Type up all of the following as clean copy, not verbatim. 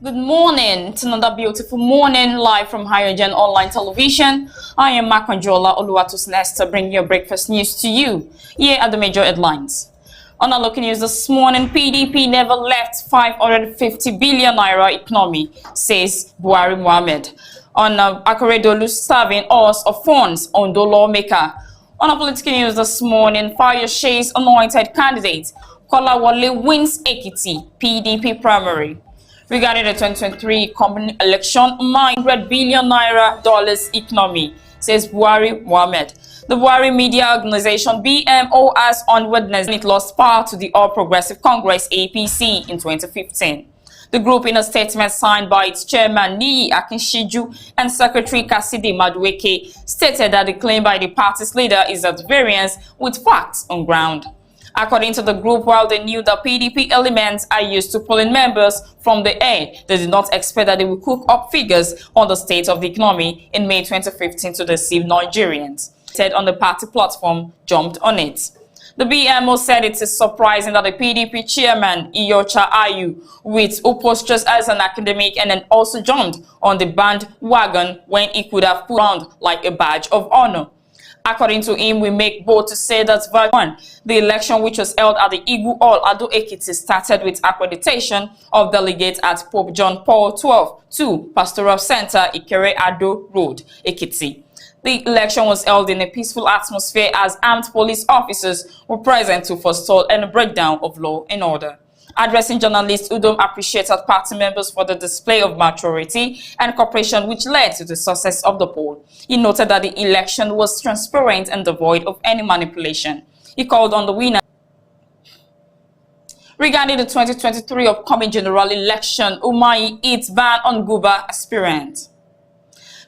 Good morning. It's another beautiful morning live from AYOGEN online television. I am Makanjola Oluwatosin to bring your breakfast news to you. Here are the major headlines. On our local news this morning, PDP never left 550 billion naira economy, says Buhari Mohammed. On Akoredolu serving us of funds on the lawmaker. On our political news this morning, Fire Shay's anointed candidate, Kolawole wins Ekiti PDP primary. Regarding the 2023 common election, 900 billion naira dollars economy, says Buhari Mohammed. The Buhari media organization BMO has on Wednesday lost power to the All Progressive Congress APC in 2015. The group, in a statement signed by its chairman Niyi Akinshiju and secretary Kaside Madueke, stated that the claim by the party's leader is at variance with facts on ground. According to the group, while they knew that PDP elements are used to pulling members from the air, they did not expect that they would cook up figures on the state of the economy in May 2015 to deceive Nigerians. Said on the party platform, jumped on it. The BMO said it is surprising that the PDP chairman, Iyorchia Ayu, who postures as an academic and then also jumped on the bandwagon when he could have put on like a badge of honor. According to him, we make bold to say that the election which was held at the Igu Hall, Ado Ekiti, started with accreditation of delegates at Pope John Paul XII to Pastoral Center, Ikere Ado Road, Ekiti. The election was held in a peaceful atmosphere as armed police officers were present to forestall any breakdown of law and order. Addressing journalists, Udom appreciated party members for the display of maturity and cooperation which led to the success of the poll. He noted that the election was transparent and devoid of any manipulation. He called on the winner. Regarding the 2023 upcoming general election, Umahi eats ban on Guba aspirant.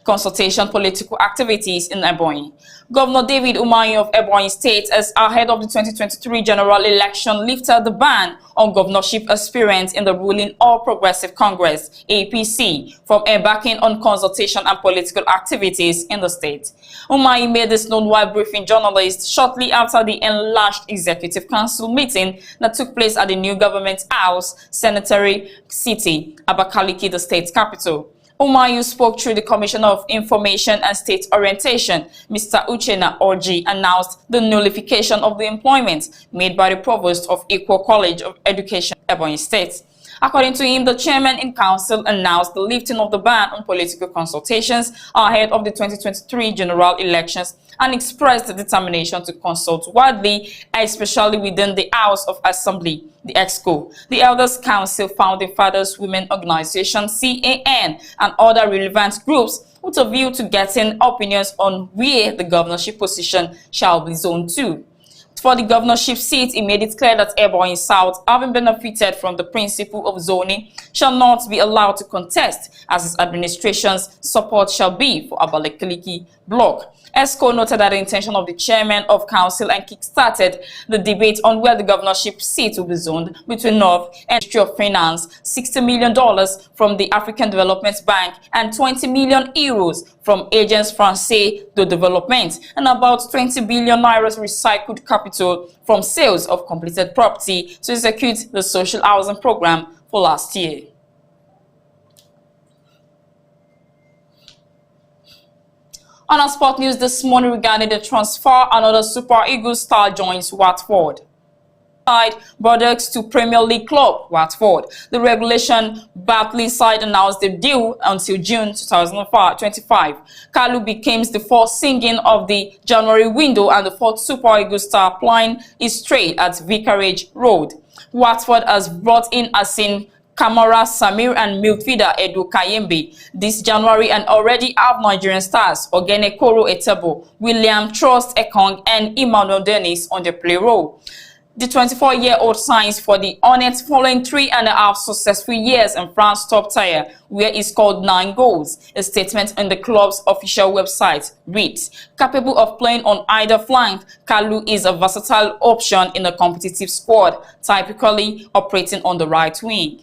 Consultation political activities in Ebonyi. Governor David Umahi of Ebonyi State, as ahead of the 2023 general election, lifted the ban on governorship aspirants in the ruling All Progressive Congress (APC) from embarking on consultation and political activities in the state. Umahi made this known while briefing journalists shortly after the enlarged Executive Council meeting that took place at the new government house, Senatory City, Abakaliki, the state capital. Umahi spoke through the Commissioner of Information and State Orientation, Mr. Uchenna Orji, announced the nullification of the employment made by the Provost of Equal College of Education, Ebonyi State. According to him, the chairman in council announced the lifting of the ban on political consultations ahead of the 2023 general elections and expressed the determination to consult widely, especially within the House of Assembly, the EXCO, the Elders Council, Founding Fathers Women Organization, CAN, and other relevant groups with a view to getting opinions on where the governorship position shall be zoned to. For the governorship seat, he made it clear that Ebonyi South, having benefited from the principle of zoning, shall not be allowed to contest, as his administration's support shall be for Abakaliki block. ESCO noted that the intention of the chairman of council and kick-started the debate on where the governorship seat will be zoned between North and Ministry of Finance, $60 million from the African Development Bank and 20 million euros from Agence Française de Développement, and about 20 billion naira recycled capital from sales of completed property to execute the social housing program for last year. On our sport news this morning regarding the transfer, another Super Eagles star joins Watford. Bulldogs to Premier League club Watford. The regulation Bartley side announced the deal until June 2025. Kalu becomes the fourth singing of the January window and the fourth Super Eagles star applying his trade at Vicarage Road. Watford has brought in Asin Kamara Samir and midfielder Edu Kayembe this January and already have Nigerian stars Ogene Koro Etebo, William Trust Ekong and Emmanuel Dennis on the play role. The 24-year-old signs for the Hornets following 3.5 successful years in France top tier, where he scored 9 goals. A statement on the club's official website reads, capable of playing on either flank, Kalu is a versatile option in a competitive squad, typically operating on the right wing.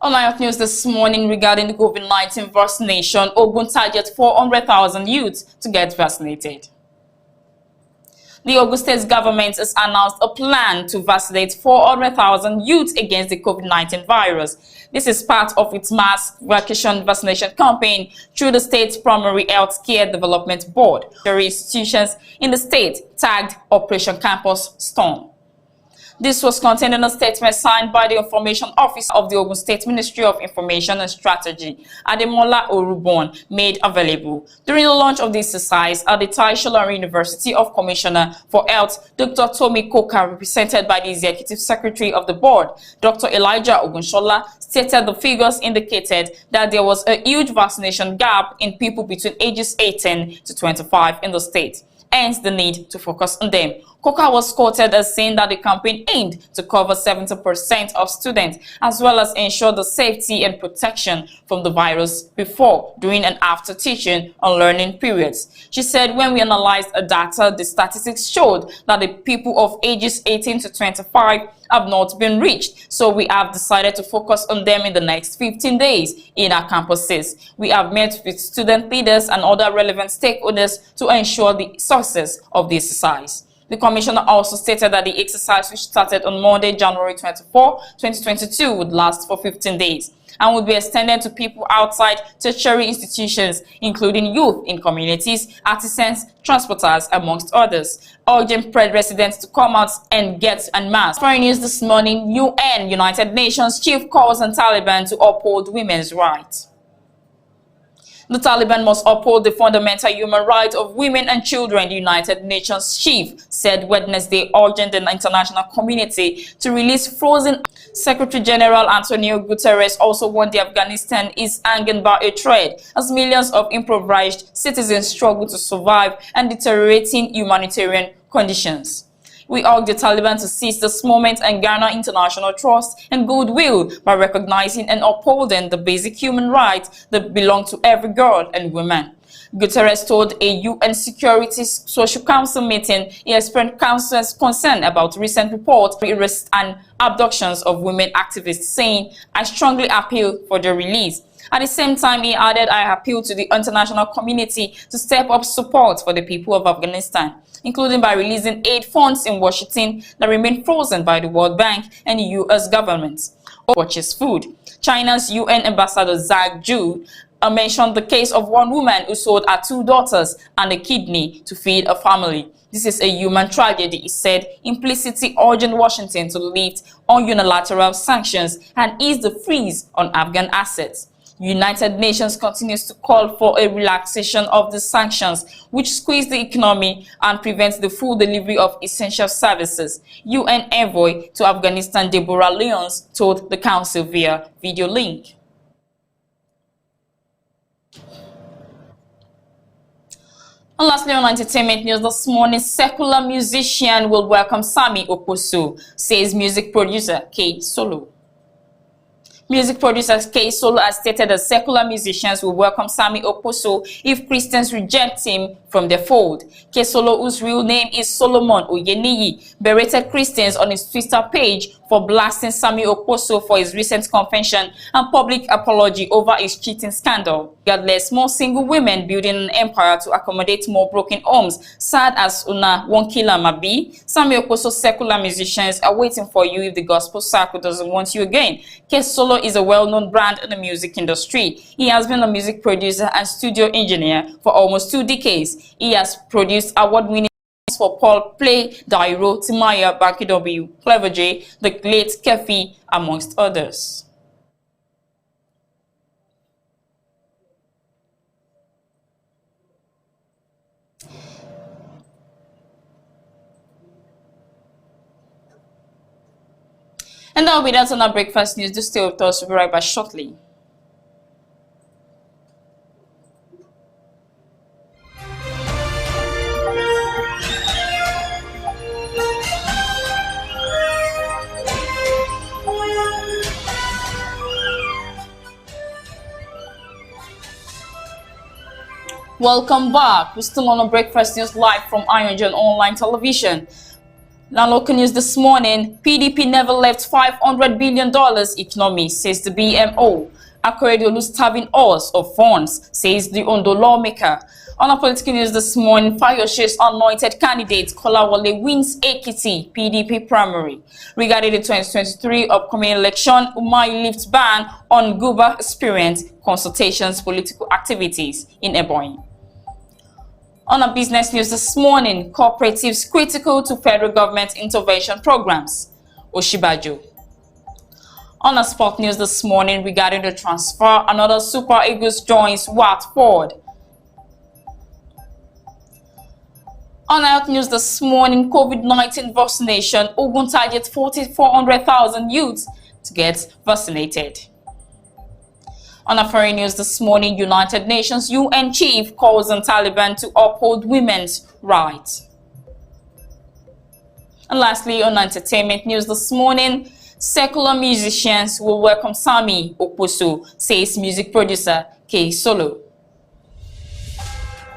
On Live News this morning regarding the COVID-19 vaccination, Ogun targets 400,000 youths to get vaccinated. The Ogun State government has announced a plan to vaccinate 400,000 youths against the COVID-19 virus. This is part of its mass vaccination campaign through the state's Primary Health Care Development Board. There are institutions in the state tagged Operation Campus Storm. This was contained in a statement signed by the Information Officer of the Ogun State Ministry of Information and Strategy, Ademola Orubon, made available. During the launch of this exercise at the Tai Solarin University of Commissioner for Health, Dr. Tomi Koka, represented by the Executive Secretary of the Board, Dr. Elijah Ogunshola, stated the figures indicated that there was a huge vaccination gap in people between ages 18 to 25 in the state, hence the need to focus on them. Koka was quoted as saying that the campaign aimed to cover 70% of students, as well as ensure the safety and protection from the virus before, during, and after teaching and learning periods. She said, when we analyzed the data, the statistics showed that the people of ages 18 to 25 have not been reached, so we have decided to focus on them in the next 15 days in our campuses. We have met with student leaders and other relevant stakeholders to ensure the success of the exercise. The commissioner also stated that the exercise, which started on Monday, January 24, 2022, would last for 15 days and would be extended to people outside tertiary institutions, including youth in communities, artisans, transporters, amongst others. Urging residents to come out and get en masse. Foreign news this morning, UN, United Nations chief calls on Taliban to uphold women's rights. The Taliban must uphold the fundamental human rights of women and children, the United Nations chief said Wednesday, urging the international community to release frozen. Secretary General Antonio Guterres also warned the Afghanistan is hanging by a thread as millions of impoverished citizens struggle to survive and deteriorating humanitarian conditions. We urge the Taliban to seize this moment and garner international trust and goodwill by recognizing and upholding the basic human rights that belong to every girl and woman. Guterres told a UN Security Social Council meeting he expressed concern about recent reports of arrests and abductions of women activists, saying, "I strongly appeal for their release." At the same time, he added, "I appeal to the international community to step up support for the people of Afghanistan, including by releasing aid funds in Washington that remain frozen by the World Bank and the U.S. government, or purchase food." China's UN Ambassador Zhang Zhu mentioned the case of one woman who sold her 2 daughters and a kidney to feed a family. "This is a human tragedy," he said, implicitly urging Washington to lift on unilateral sanctions and ease the freeze on Afghan assets. United Nations continues to call for a relaxation of the sanctions, which squeeze the economy and prevent the full delivery of essential services. UN envoy to Afghanistan Deborah Lyons told the council via video link. And lastly, on entertainment news this morning, secular musician will welcome Sammy Okposo, says music producer K Solo. Music producer K Solo has stated that secular musicians will welcome Sammy Okposo if Christians reject him from their fold. K Solo, whose real name is Solomon Oyeniyi, berated Christians on his Twitter page for blasting Sammy Okposo for his recent confession and public apology over his cheating scandal. Regardless, more single women building an empire to accommodate more broken homes, sad as Una Wonkila Mabi. Sammy Okposo's secular musicians are waiting for you if the gospel circle doesn't want you again. K Solo is a well-known brand in the music industry. He has been a music producer and studio engineer for almost 2 decades. He has produced award-winning for Paul Play, Dairo, Timaya, Banky W, Clever J, the late Kefi, amongst others. And that will be that on our breakfast news. Do stay with us. We'll be right back shortly. Welcome back. We're still on a breakfast news live from AYOGEN online television. Now, local news this morning, PDP never left $500 billion economy, says the BMO. Akoredolu starving us of funds, says the Ondo lawmaker. On our political news this morning, Fayoshe's anointed candidate Kolawole wins Ekiti PDP primary. Regarding the 2023 upcoming election, Umahi lifts ban on Guba experience consultations political activities in Ebonyi. On our business news this morning, cooperatives critical to federal government intervention programs. Oshibajo. On our sport news this morning regarding the transfer, another Super Eagles joins Watford. On health news this morning, COVID-19 vaccination, Ogun targets 400,000 youths to get vaccinated. On our foreign news this morning, United Nations UN chief calls on Taliban to uphold women's rights. And lastly, on entertainment news this morning, secular musicians will welcome Sami Okposo, says music producer K Solo.